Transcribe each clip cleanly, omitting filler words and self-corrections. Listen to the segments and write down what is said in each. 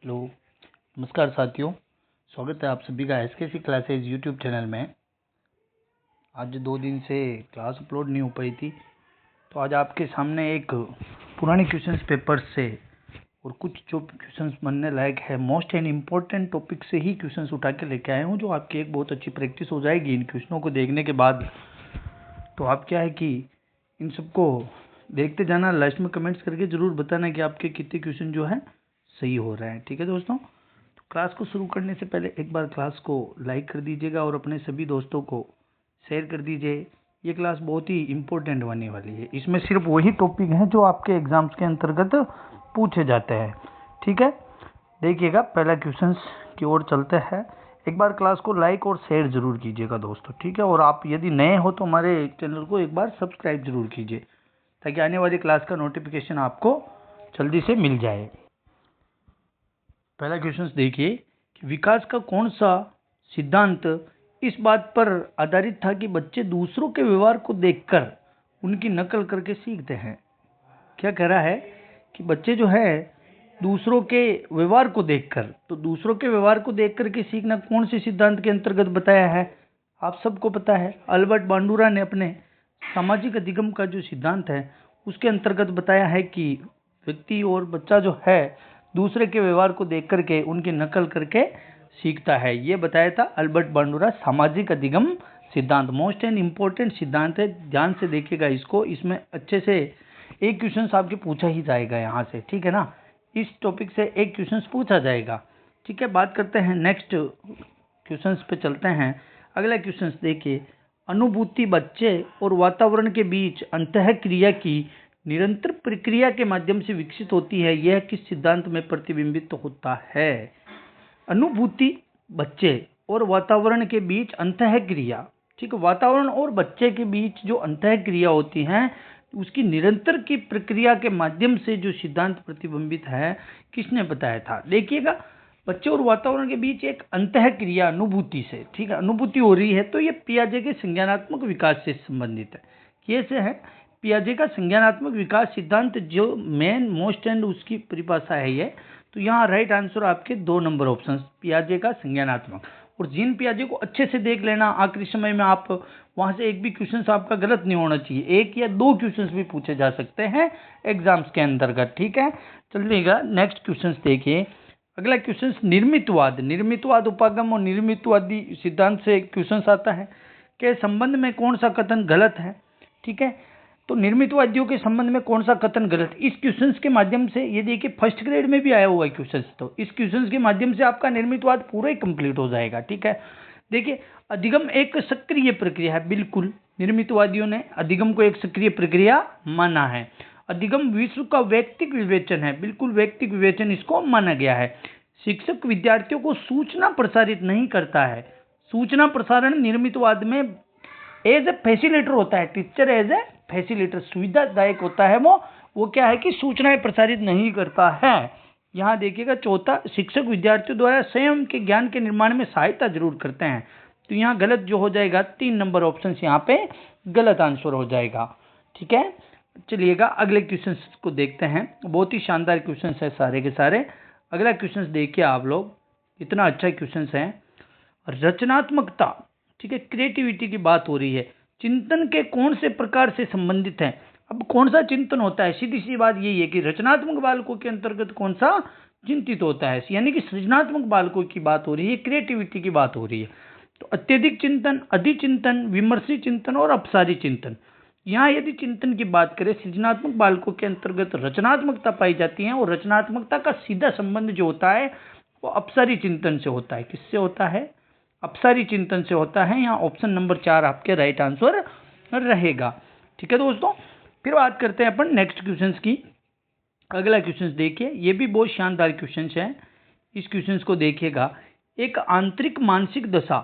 Hello, नमस्कार साथियों। स्वागत है आप सभी का एसकेसी क्लासेज यूट्यूब चैनल में। आज 2 दिन से क्लास अपलोड नहीं हो पाई थी, तो आज आपके सामने एक पुराने क्वेश्चंस पेपर से और कुछ जो क्वेश्चंस बनने लायक है, मोस्ट एंड इम्पोर्टेंट टॉपिक से ही क्वेश्चंस उठा के लेके आए हूँ, जो आपकी एक बहुत अच्छी प्रैक्टिस हो जाएगी इन क्वेश्चनों को देखने के बाद। तो आप क्या है कि इन सबको देखते जाना, लास्ट में कमेंट्स करके ज़रूर बताना कि आपके कितने क्वेश्चन जो है सही हो रहे हैं। ठीक है दोस्तों, तो क्लास को शुरू करने से पहले एक बार क्लास को लाइक कर दीजिएगा और अपने सभी दोस्तों को शेयर कर दीजिए। ये क्लास बहुत ही इम्पोर्टेंट होने वाली है। इसमें सिर्फ वही टॉपिक हैं जो आपके एग्जाम्स के अंतर्गत पूछे जाते हैं। ठीक है, देखिएगा पहला क्वेश्चन की ओर चलते हैं। एक बार क्लास को लाइक और शेयर जरूर कीजिएगा दोस्तों। ठीक है, और आप यदि नए हो तो हमारे चैनल को एक बार सब्सक्राइब जरूर कीजिए, ताकि आने वाली क्लास का नोटिफिकेशन आपको जल्दी से मिल जाए। पहला क्वेश्चन देखिए कि विकास का कौन सा सिद्धांत इस बात पर आधारित था कि बच्चे दूसरों के व्यवहार को देखकर उनकी नकल करके सीखते हैं। क्या कह रहा है कि बच्चे जो है दूसरों के व्यवहार को देखकर, तो दूसरों के व्यवहार को देख करके सीखना कौन से सिद्धांत के अंतर्गत बताया है? आप सबको पता है, अल्बर्ट बांडुरा ने अपने सामाजिक अधिगम का जो सिद्धांत है उसके अंतर्गत बताया है कि व्यक्ति और बच्चा जो है दूसरे के व्यवहार को देख करके उनकी नकल करके सीखता है। ये बताया था अल्बर्ट बांडुरा, सामाजिक अधिगम सिद्धांत। मोस्ट एंड इम्पोर्टेंट सिद्धांत है, ध्यान से देखिएगा इसको। इसमें अच्छे से एक क्वेश्चन आपके पूछा ही जाएगा यहाँ से। ठीक है ना, इस टॉपिक से एक क्वेश्चन पूछा जाएगा। ठीक है, बात करते हैं नेक्स्ट क्वेश्चन पे चलते हैं। अगला क्वेश्चन देखिए, अनुभूति बच्चे और वातावरण के बीच अंतः क्रिया की निरंतर प्रक्रिया के माध्यम से विकसित होती है, यह किस सिद्धांत में प्रतिबिंबित होता है? अनुभूति बच्चे और वातावरण के बीच अंतः क्रिया। ठीक है, वातावरण और बच्चे के बीच जो अंतः क्रिया होती है उसकी निरंतर की प्रक्रिया के माध्यम से जो सिद्धांत प्रतिबिंबित है, किसने बताया था? देखिएगा, बच्चे और वातावरण के बीच एक अंतः क्रिया अनुभूति से, ठीक है, अनुभूति हो रही है, तो ये पियाजे के संज्ञानात्मक विकास से संबंधित है। कैसे है? पियाजे का संज्ञानात्मक विकास सिद्धांत जो मेन मोस्ट एंड उसकी परिभाषा है ये। तो यहाँ राइट आंसर आपके 2 नंबर ऑप्शन, पियाजे का संज्ञानात्मक। और जीन पियाजे को अच्छे से देख लेना, आखिरी समय में आप वहां से एक भी क्वेश्चन आपका गलत नहीं होना चाहिए। 1 या 2 क्वेश्चन भी पूछे जा सकते हैं एग्जाम्स के अंतर्गत। ठीक है, चलिएगा नेक्स्ट क्वेश्चन देखिए। अगला क्वेश्चन निर्मितवाद उपागम और निर्मितवादी सिद्धांत से क्वेश्चन आता है के संबंध में कौन सा कथन गलत है? ठीक है, तो निर्मितवादियों के संबंध में कौन सा कथन गलत? इस क्वेश्चन के माध्यम से, ये देखिए फर्स्ट ग्रेड में भी आया हुआ है क्वेश्चन, तो इस क्वेश्चन के माध्यम से आपका निर्मितवाद पूरा ही कंप्लीट हो जाएगा। ठीक है, देखिए अधिगम एक सक्रिय प्रक्रिया है, बिल्कुल निर्मितवादियों ने अधिगम को एक सक्रिय प्रक्रिया माना है। अधिगम विश्व का वैयक्तिक विवेचन है, बिल्कुल वैयक्तिक विवेचन इसको माना गया है। शिक्षक विद्यार्थियों को सूचना प्रसारित नहीं करता है। सूचना प्रसारण निर्मितवाद में एज ए फैसिलिटेटर होता है, टीचर एज ए फैसिलिटेटर, सुविधादायक होता है। वो क्या है कि सूचनाएं प्रसारित नहीं करता है। यहाँ देखिएगा चौथा, शिक्षक विद्यार्थियों द्वारा स्वयं के ज्ञान के निर्माण में सहायता जरूर करते हैं। तो यहाँ गलत जो हो जाएगा 3 नंबर ऑप्शन यहाँ पे गलत आंसर हो जाएगा। ठीक है, चलिएगा अगले क्वेश्चन को देखते हैं। बहुत ही शानदार क्वेश्चन है सारे के सारे। अगला क्वेश्चन देखिए आप लोग, इतना अच्छा क्वेश्चन है। रचनात्मकता, ठीक है, क्रिएटिविटी की बात हो रही है, चिंतन के कौन से प्रकार से संबंधित है? अब कौन सा चिंतन होता है? सीधी सी बात यही है कि रचनात्मक बालकों के अंतर्गत कौन सा चिंतित होता है, यानी कि सृजनात्मक बालकों की बात हो रही है, क्रिएटिविटी की बात हो रही है। तो अत्यधिक चिंतन, अधिचिंतन, विमर्शी चिंतन और अपसारी चिंतन। यहाँ यदि चिंतन की बात करें, सृजनात्मक बालकों के अंतर्गत रचनात्मकता पाई जाती है, और रचनात्मकता का सीधा संबंध जो होता है वो अपसारी चिंतन से होता है। किससे होता है? अपसारी चिंतन से होता है। यहाँ ऑप्शन नंबर 4 आपके राइट आंसर रहेगा। ठीक है दोस्तों, फिर बात करते हैं अपन नेक्स्ट क्वेश्चन की। अगला क्वेश्चन देखिए, ये भी बहुत शानदार क्वेश्चन है। इस क्वेश्चन को देखिएगा, एक आंतरिक मानसिक दशा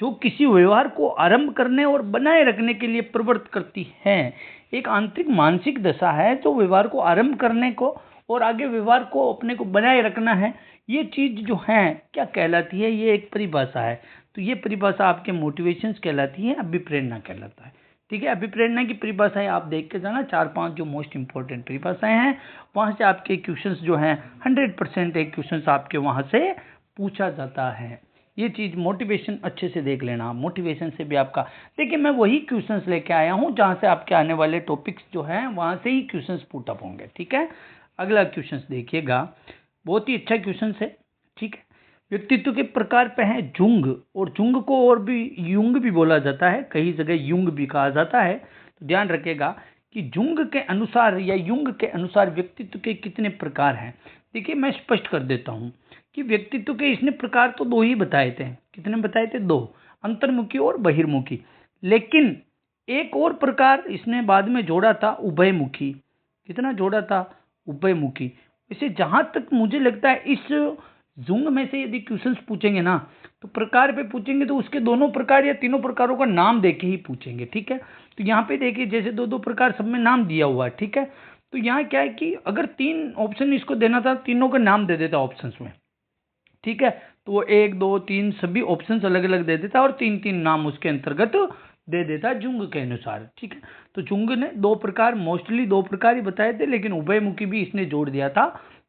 जो किसी व्यवहार को आरंभ करने और बनाए रखने के लिए प्रवृत्त करती है। एक आंतरिक मानसिक दशा है जो व्यवहार को आरंभ करने को और आगे व्यवहार को अपने को बनाए रखना है। ये चीज जो है क्या कहलाती है? ये एक परिभाषा है। तो ये परिभाषा आपके मोटिवेशंस कहलाती है, अभिप्रेरणा कहलाता है। ठीक है, अभिप्रेरणा की परिभाषाएं आप देख के जाना, 4-5 जो मोस्ट इंपॉर्टेंट परिभाषाएं हैं, वहां से आपके क्वेश्चंस जो हैं 100% एक क्वेश्चंस आपके वहां से पूछा जाता है। ये चीज मोटिवेशन अच्छे से देख लेना, मोटिवेशन से भी आपका, देखिए मैं वही क्वेश्चंस लेके आया हूं जहां से आपके आने वाले टॉपिक्स जो हैं वहां से ही क्वेश्चंस पुट अप होंगे। ठीक है, अगला क्वेश्चंस देखिएगा, बहुत ही अच्छा क्वेश्चन है। ठीक है, व्यक्तित्व के प्रकार पे है जुंग, और जुंग को और भी युंग भी बोला जाता है, कई जगह युंग भी कहा जाता है। तो ध्यान रखिएगा कि जुंग के अनुसार या युंग के अनुसार व्यक्तित्व के कितने प्रकार हैं। देखिए मैं स्पष्ट कर देता हूं कि व्यक्तित्व के इसने प्रकार तो 2 ही बताए थे। कितने बताए थे? 2, अंतर्मुखी और बहिर्मुखी। लेकिन एक और प्रकार इसने बाद में जोड़ा था, उभयमुखी। कितना जोड़ा था? उभयमुखी। इसे जहां तक मुझे लगता है इस जुंग में से यदि क्वेश्चंस पूछेंगे ना, तो प्रकार पे पूछेंगे तो उसके दोनों प्रकार या तीनों प्रकारों का नाम देके ही पूछेंगे। ठीक है, तो यहाँ पे देखिए जैसे 2-2 प्रकार सब में नाम दिया हुआ है। ठीक है, तो यहाँ क्या है कि अगर 3 ऑप्शन इसको देना था, तीनों का नाम दे देता ऑप्शंस में। ठीक है, तो वो 1, 2, 3 सभी ऑप्शंस अलग अलग दे देता और 3-3 नाम उसके अंतर्गत दे देता जुंग के अनुसार। ठीक है, तो जुंग ने 2 प्रकार, मोस्टली 2 प्रकार ही बताए थे, लेकिन उभयमुखी भी इसने जोड़ दिया था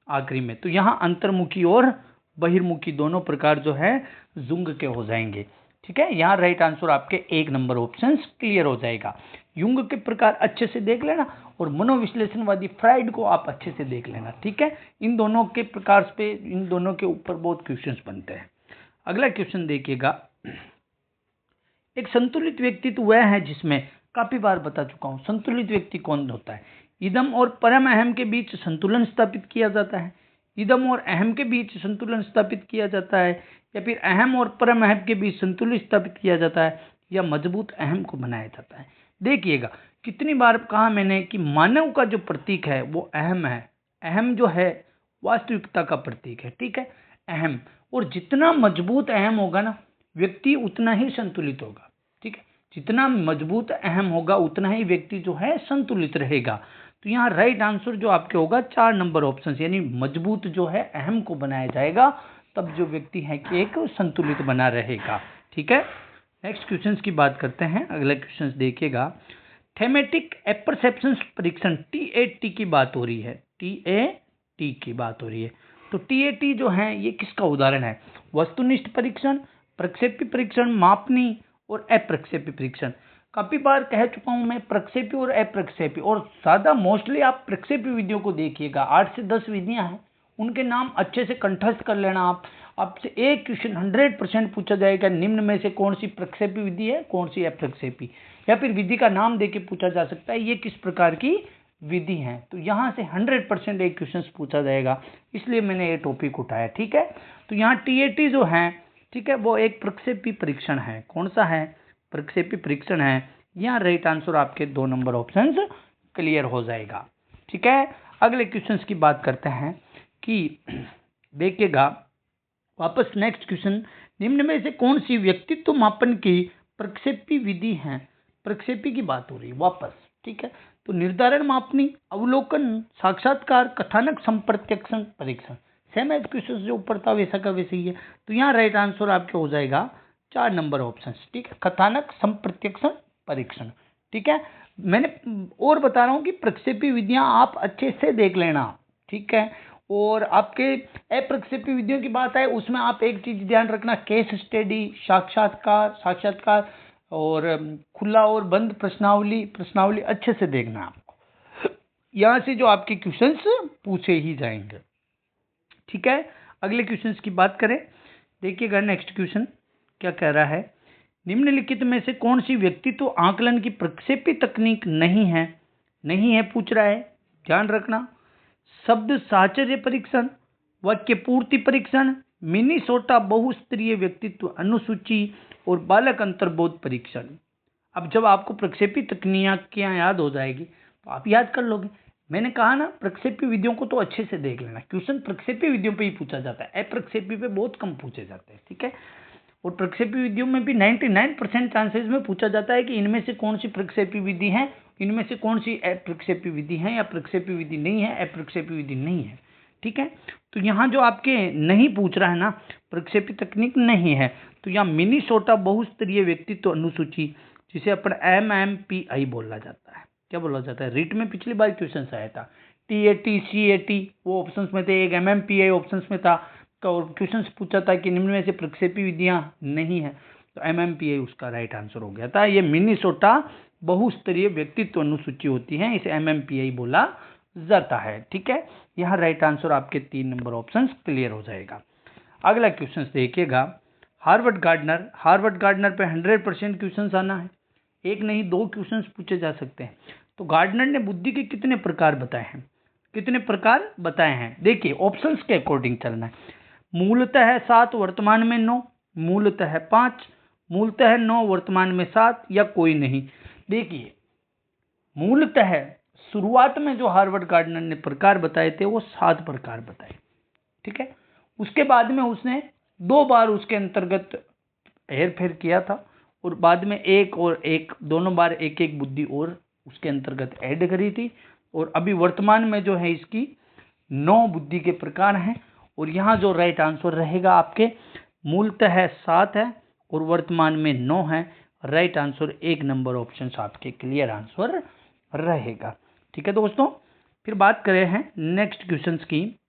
आखिरी में। तो यहाँ अंतर्मुखी और बहिर्मुखी दोनों प्रकार जो है जुंग के हो जाएंगे। ठीक है, यहाँ राइट आंसर आपके 1 नंबर ऑप्शन क्लियर हो जाएगा। युंग के प्रकार अच्छे से देख लेना और मनोविश्लेषणवादी फ्राइड को आप अच्छे से देख लेना। ठीक है, इन दोनों के प्रकार पे, इन दोनों के ऊपर बहुत क्वेश्चंस बनते हैं। अगला क्वेश्चन देखिएगा, एक संतुलित व्यक्तित्व वह है जिसमें, काफी बार बता चुका हूं, संतुलित व्यक्ति कौन होता है? इदम और परम अहम के बीच संतुलन स्थापित किया जाता है, इदम और अहम के बीच संतुलन स्थापित किया जाता है, या फिर अहम और परम अहम के बीच संतुलन स्थापित किया जाता है, या मजबूत अहम को बनाया जाता है। देखिएगा कितनी बार कहा मैंने कि मानव का जो प्रतीक है वो अहम है। अहम जो है वास्तविकता का प्रतीक है। ठीक है, अहम, और जितना मजबूत अहम होगा ना व्यक्ति उतना ही संतुलित होगा। ठीक है, जितना मजबूत अहम होगा उतना ही व्यक्ति जो है संतुलित रहेगा। तो यहाँ राइट आंसर जो आपके होगा 4 नंबर ऑप्शन, यानी मजबूत जो है अहम को बनाया जाएगा, तब जो व्यक्ति है कि एक संतुलित बना रहेगा। ठीक है, नेक्स्ट क्वेश्चन की बात करते हैं। अगला क्वेश्चन देखिएगा, थेमेटिक एपरसेप्शन परीक्षण TAT की बात हो रही है, TAT की बात हो रही है। तो TAT जो है ये किसका उदाहरण है? वस्तुनिष्ठ परीक्षण, प्रक्षेपी परीक्षण, मापनी और अप्रक्षेपी परीक्षण। काफी बार कह चुका हूं मैं प्रक्षेपी और अप्रक्षेपी, और ज्यादा मोस्टली आप प्रक्षेपी विधियों को देखिएगा। 8 से 10 विधियां हैं, उनके नाम अच्छे से कंठस्थ कर लेना। आप आपसे एक क्वेश्चन 100% पूछा जाएगा, निम्न में से कौन सी प्रक्षेपी विधि है, कौन सी अप्रक्षेपी, या फिर विधि का नाम देके पूछा जा सकता है ये किस प्रकार की विधि है। तो यहाँ से 100% एक क्वेश्चन पूछा जाएगा, इसलिए मैंने ये टॉपिक उठाया। ठीक है, तो यहाँ TAT जो है, ठीक है, वो एक प्रक्षेपी परीक्षण है। कौन सा है? प्रक्षेपी परीक्षण है। यहाँ राइट आंसर आपके 2 नंबर ऑप्शन क्लियर हो जाएगा। ठीक है, अगले क्वेश्चन की बात करते हैं कि देखिएगा वापस नेक्स्ट क्वेश्चन, निम्न में से कौन सी व्यक्तित्व मापन की प्रक्षेपी विधि है? प्रक्षेपी की बात हो रही है वापस। ठीक है, तो निर्धारण, मापनी, अवलोकन, साक्षात्कार, कथानक, संप्रत्यक्षण, परीक्षण। सेम एज क्वेश्चन जो ऊपर था वैसा का वैसे ही है। तो यहाँ राइट आंसर आपके हो जाएगा 4 नंबर ऑप्शन। ठीक है, कथानक, संप्रत्यक्षण, परीक्षण। ठीक है, मैंने और बता रहा हूँ कि प्रक्षेपी विधियां आप अच्छे से देख लेना। ठीक है, और आपके अप्रक्षेपी विधियों की बात आए उसमें आप एक चीज ध्यान रखना, केस स्टडी, साक्षात्कार और खुला और बंद प्रश्नावली अच्छे से देखना आपको। यहाँ से जो आपके क्वेश्चंस पूछे ही जाएंगे। ठीक है, अगले क्वेश्चंस की बात करें, देखिएगा नेक्स्ट क्वेश्चन क्या कह रहा है, निम्नलिखित में से कौन सी व्यक्तित्व आकलन की प्रक्षेपी तकनीक नहीं है पूछ रहा है। ध्यान रखना, शब्द साहचर्य परीक्षण, वाक्य पूर्ति परीक्षण, मिनीसोटा बहुस्तरीय व्यक्तित्व अनुसूची और बालक अंतर्बोध परीक्षण। अब जब आपको प्रक्षेपी तकनीकियां याद हो जाएगी तो आप याद कर लोगे। मैंने कहा ना प्रक्षेपी विधियों को तो अच्छे से देख लेना, क्वेश्चन प्रक्षेपी विधियों पे ही पूछा जाता है, अप्रक्षेपी पे बहुत कम पूछे जाते हैं। ठीक है, और प्रक्षेपी विधियों में भी 99% चांसेस में पूछा जाता है कि इनमें से कौन सी प्रक्षेपी विधि है, इनमें से कौन सी अप्रक्षेपी विधि है, या प्रक्षेपी विधि नहीं है, अप्रक्षेपी विधि नहीं है। ठीक है, तो यहाँ जो आपके नहीं पूछ रहा है ना, प्रक्षेपी तकनीक नहीं है, तो यहाँ मिनीसोटा बहुस्तरीय व्यक्तित्व अनुसूची, जिसे अपन MMPI बोला जाता है। क्या बोला जाता है? रिट में पिछली बार क्वेश्चन आया था, TAT CAT वो ऑप्शंस में थे, एक MMPI ऑप्शंस में था, और क्वेश्चन पूछा था कि निम्न में से प्रक्षेपी विधियां नहीं है, तो MMPI उसका राइट आंसर हो गया था। ये मिनीसोटा बहुस्तरीय व्यक्तित्व अनुसूची होती है, इसे MMPI बोला जाता है। ठीक है, यहाँ राइट आंसर आपके 3 नंबर ऑप्शन क्लियर हो जाएगा। अगला क्वेश्चन देखिएगा, हार्वर्ड गार्डनर पे 100% क्वेश्चन आना है, एक नहीं 2 क्वेश्चन पूछे जा सकते हैं। तो गार्डनर ने बुद्धि के कितने प्रकार बताए हैं? कितने प्रकार बताए हैं? देखिए ऑप्शंस के अकॉर्डिंग चलना है। मूलतः 7, वर्तमान में 9, मूलतः 5, मूलतः 9, वर्तमान में 7, या कोई नहीं। देखिए मूलतः शुरुआत में जो हार्वर्ड गार्डनर ने प्रकार बताए थे वो 7 प्रकार बताए। ठीक है, उसके बाद में उसने 2 बार उसके अंतर्गत हेर फेर किया था, और बाद में एक दोनों बार एक बुद्धि और उसके अंतर्गत ऐड करी थी, और अभी वर्तमान में जो है इसकी 9 बुद्धि के प्रकार हैं। और यहाँ जो राइट आंसर रहेगा आपके मूलतः 7 है और वर्तमान में 9 है। राइट आंसर 1 नंबर ऑप्शन आपके क्लियर आंसर रहेगा। ठीक है दोस्तों, फिर बात करें हैं नेक्स्ट क्वेश्चन की।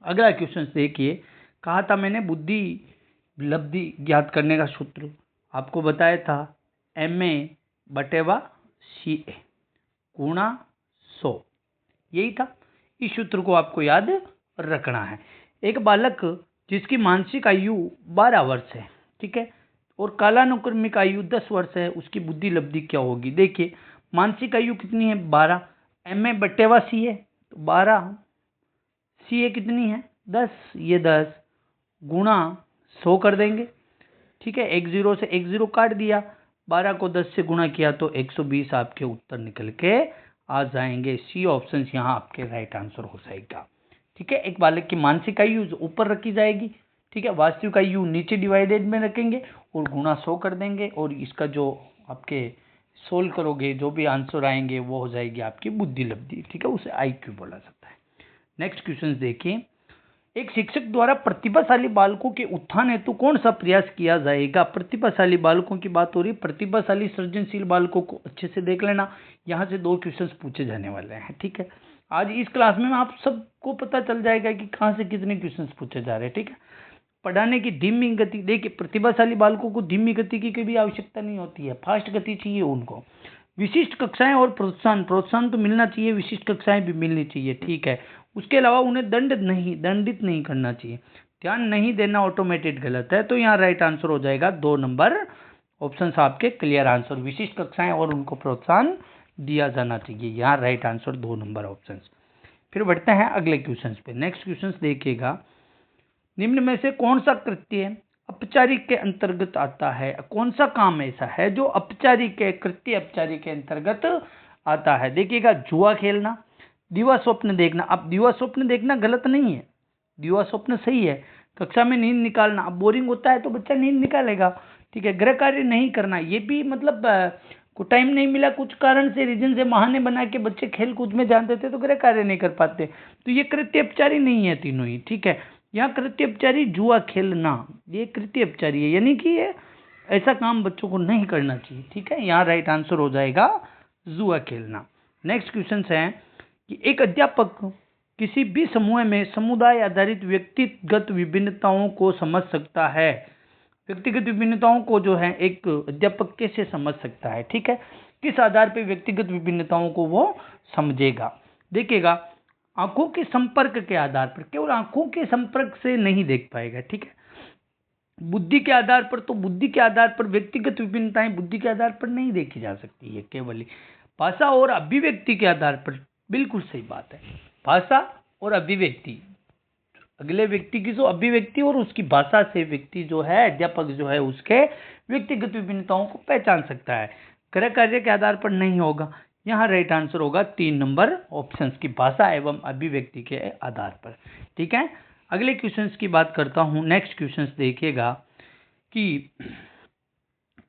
अगला क्वेश्चन देखिए, कहा था मैंने बुद्धि लब्धि ज्ञात करने का सूत्र आपको बताया था, MA/CA गुणा 100, यही था। इस सूत्र को आपको याद रखना है। एक बालक जिसकी मानसिक आयु 12 वर्ष है, ठीक है, और कालानुक्रमिक आयु 10 वर्ष है, उसकी बुद्धि लब्धि क्या होगी? देखिए मानसिक आयु कितनी है? 12, MA/CA तो 12, CA कितनी है? 10, ये 10 गुणा 100 कर देंगे। ठीक है, 1 0 से 1 0 काट दिया, 12 को 10 से गुणा किया तो 120 आपके उत्तर निकल के आ जाएंगे। सी ऑप्शन यहाँ आपके राइट आंसर हो जाएगा। ठीक है, एक बालक की मानसिक आयु ऊपर रखी जाएगी, ठीक है, वास्तविक आयु नीचे डिवाइडेड में रखेंगे और गुणा 100 कर देंगे, और इसका जो आपके सोल्व करोगे जो भी आंसर आएंगे वो हो जाएगी आपकी बुद्धि लब्धि। ठीक है, उसे IQ बोला जाता है। नेक्स्ट क्वेश्चन देखिए, एक शिक्षक द्वारा प्रतिभाशाली बालकों के उत्थान हेतु कौन सा प्रयास किया जाएगा? प्रतिभाशाली बालकों की बात हो रही है, प्रतिभाशाली सृजनशील बालकों को अच्छे से देख लेना, यहाँ से 2 क्वेश्चंस पूछे जाने वाले हैं। ठीक है, आज इस क्लास में आप सबको पता चल जाएगा कि कहाँ से कितने क्वेश्चंस पूछे जा रहे हैं। ठीक है, पढ़ाने की धीमी गति, देखिए प्रतिभाशाली बालकों को धीमी गति की भी आवश्यकता नहीं होती है, फास्ट गति चाहिए उनको। विशिष्ट कक्षाएं और प्रोत्साहन तो मिलना चाहिए, विशिष्ट कक्षाएं भी मिलनी चाहिए। ठीक है, उसके अलावा उन्हें दंडित नहीं करना चाहिए। ध्यान नहीं देना ऑटोमेटेड गलत है, तो यहाँ राइट आंसर हो जाएगा 2 नंबर ऑप्शन आपके क्लियर आंसर। विशिष्ट कक्षाएं और उनको प्रोत्साहन दिया जाना चाहिए, यहाँ राइट आंसर 2 नंबर ऑप्शन। फिर बढ़ते हैं अगले क्वेश्चन पे। नेक्स्ट क्वेश्चन देखिएगा, निम्न में से कौन सा कृत्य औपचारिक के अंतर्गत आता है? कौन सा काम ऐसा है जो औपचारिक के अंतर्गत आता है? देखिएगा, जुआ खेलना, दिवा स्वप्न देखना। अब दिवा स्वप्न देखना गलत नहीं है, दिवा स्वप्न सही है। कक्षा में नींद निकालना, अब बोरिंग होता है तो बच्चा नींद निकालेगा। ठीक है, गृह कार्य नहीं करना, ये भी मतलब को टाइम नहीं मिला कुछ कारण से, रीजन से, बहाने बना के बच्चे खेल कूद में ध्यान देते तो गृह कार्य नहीं कर पाते, तो ये कृत्य अपचारी नहीं है तीनों ही। ठीक है, यहाँ कृत्य अपचारी जुआ खेलना, ये कृत्य अपचारी है, यानी कि ये ऐसा काम बच्चों को नहीं करना चाहिए। ठीक है, यहाँ राइट आंसर हो जाएगा जुआ खेलना। नेक्स्ट क्वेश्चन है कि एक अध्यापक किसी भी समूह में समुदाय आधारित व्यक्तिगत विभिन्नताओं को समझ सकता है। व्यक्तिगत विभिन्नताओं को जो है एक अध्यापक कैसे समझ सकता है? ठीक है, किस आधार पर व्यक्तिगत विभिन्नताओं को वो समझेगा? देखिएगा, आंखों के संपर्क के आधार पर, केवल आंखों के संपर्क से नहीं देख पाएगा। ठीक है, बुद्धि के आधार पर, तो बुद्धि के आधार पर व्यक्तिगत विभिन्नताएं बुद्धि के आधार पर नहीं देखी जा सकती है, केवल भाषा और अभिव्यक्ति के आधार पर। बिल्कुल सही बात है, भाषा और अभिव्यक्ति, अगले व्यक्ति की जो अभिव्यक्ति और उसकी भाषा से व्यक्ति जो है, अध्यापक जो है, उसके व्यक्तिगत विभिन्नताओं को पहचान सकता है। गृह कार्य के आधार पर नहीं होगा, यहाँ राइट आंसर होगा 3 नंबर ऑप्शंस की, भाषा एवं अभिव्यक्ति के आधार पर। ठीक है, अगले क्वेश्चंस की बात करता हूँ। नेक्स्ट क्वेश्चंस देखिएगा कि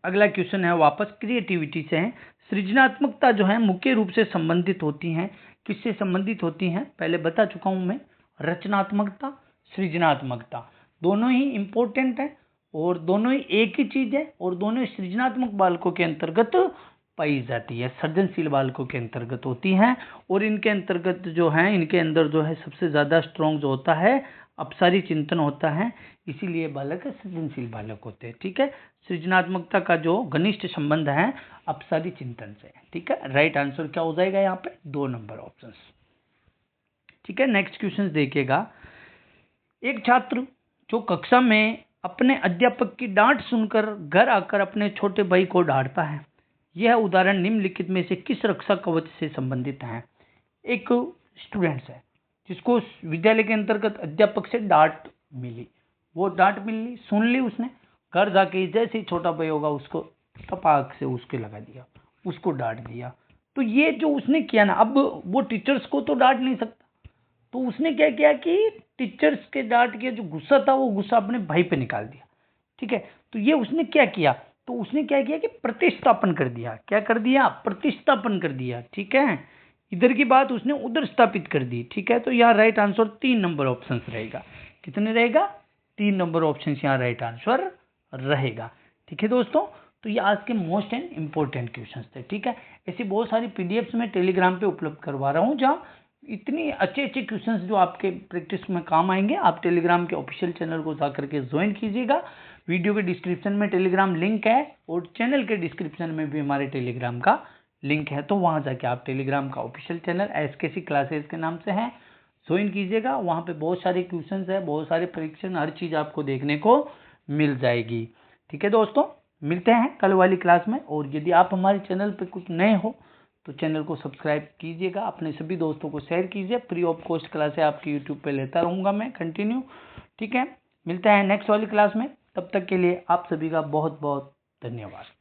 अगला क्वेश्चन है वापस क्रिएटिविटी से है। सृजनात्मकता जो है मुख्य रूप से संबंधित होती हैं, किससे संबंधित होती हैं? पहले बता चुका हूं मैं, रचनात्मकता, सृजनात्मकता दोनों ही इंपॉर्टेंट है, और दोनों ही एक ही चीज है और दोनों ही सृजनात्मक बालकों के अंतर्गत पाई जाती है, सृजनशील बालकों के अंतर्गत होती हैं। और इनके अंतर्गत जो है, इनके अंदर जो है सबसे ज्यादा स्ट्रॉन्ग जो होता है अपसारी चिंतन होता है, इसीलिए बालक सृजनशील बालक होते हैं। ठीक है, सृजनात्मकता का जो घनिष्ठ संबंध है अपसारी चिंतन से। ठीक है, राइट आंसर क्या हो जाएगा यहाँ पे? 2 नंबर ऑप्शन। ठीक है, नेक्स्ट क्वेश्चन देखिएगा। एक छात्र जो कक्षा में अपने अध्यापक की डांट सुनकर घर आकर अपने छोटे भाई को डांटता है, यह उदाहरण निम्नलिखित में से किस रक्षा कवच से संबंधित है? एक स्टूडेंट है जिसको विद्यालय के अंतर्गत अध्यापक से डांट मिली, वो डांट मिली, सुन ली उसने, घर जाके जैसे ही छोटा भाई होगा उसको टपाक से उसके लगा दिया, उसको डांट दिया। तो ये जो उसने किया ना, अब वो टीचर्स को तो डांट नहीं सकता, तो उसने क्या किया कि टीचर्स के डांट के जो गुस्सा था वो गुस्सा अपने भाई पे निकाल दिया। ठीक है, तो ये उसने क्या किया, तो उसने क्या किया कि प्रतिस्थापन कर दिया। क्या कर दिया? प्रतिस्थापन कर दिया। ठीक है, इधर की बात उसने उधर स्थापित कर दी। ठीक है, तो यहाँ राइट आंसर 3 नंबर ऑप्शन रहेगा। कितने रहेगा? 3 नंबर ऑप्शन यहाँ राइट आंसर रहेगा। ठीक है दोस्तों, तो ये आज के मोस्ट एंड इम्पोर्टेंट क्वेश्चंस थे। ठीक है, ऐसी बहुत सारी पीडीएफ्स मैं टेलीग्राम पे उपलब्ध करवा रहा हूँ, जहाँ इतनी अच्छे अच्छे क्वेश्चंस जो आपके प्रैक्टिस में काम आएंगे। आप टेलीग्राम के ऑफिशियल चैनल को जाकर के ज्वाइन कीजिएगा। वीडियो के डिस्क्रिप्शन में टेलीग्राम लिंक है और चैनल के डिस्क्रिप्शन में भी हमारे टेलीग्राम का लिंक है, तो वहां जाके आप टेलीग्राम का ऑफिशियल चैनल एसकेसी क्लासेस के नाम से है, ज्वाइन कीजिएगा। वहां पे बहुत सारे क्वेश्चंस है, बहुत सारे परीक्षण, हर चीज आपको देखने को मिल जाएगी। ठीक है दोस्तों, मिलते हैं कल वाली क्लास में। और यदि आप हमारे चैनल पे कुछ नए हो तो चैनल को सब्सक्राइब कीजिएगा, अपने सभी दोस्तों को शेयर कीजिए। फ्री ऑफ कॉस्ट क्लासें आपकी यूट्यूब पे लेता रहूँगा मैं कंटिन्यू। ठीक है, मिलते हैं नेक्स्ट वाली क्लास में, तब तक के लिए आप सभी का बहुत बहुत धन्यवाद।